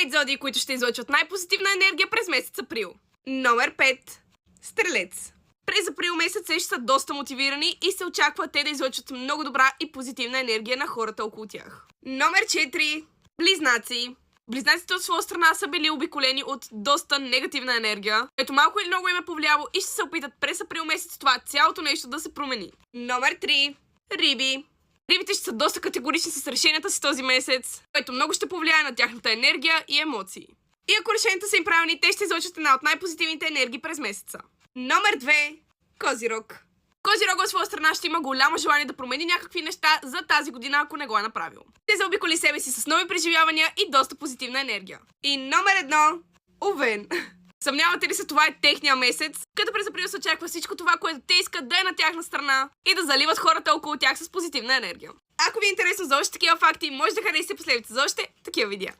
5 зодии, които ще излъчват най-позитивна енергия през месец април. Номер 5. Стрелец. През април месец ще са доста мотивирани и се очаква те да излъчват много добра и позитивна енергия на хората около тях. Номер 4. Близнаци. Близнаците от своя страна са били обиколени от доста негативна енергия, което малко или много им е повлияло и ще се опитат през април месец това цялото нещо да се промени. Номер 3. Риби. Рибите ще са доста категорични с решенията си този месец, което много ще повлияе на тяхната енергия и емоции. И ако решенията са им правилни, те ще излъчат една от най-позитивните енергии през месеца. Номер 2. Козирог. Козирог от своя страна ще има голямо желание да промени някакви неща за тази година, ако не го е направил. Те заобиколи себе си с нови преживявания и доста позитивна енергия. И номер 1. Овен. Съмнявате ли се, това е техния месец, като през април се очаква всичко това, което те искат да е на тяхна страна и да заливат хората около тях с позитивна енергия. Ако ви е интересно за още такива факти, може да харесате последвайте за още такива видеа.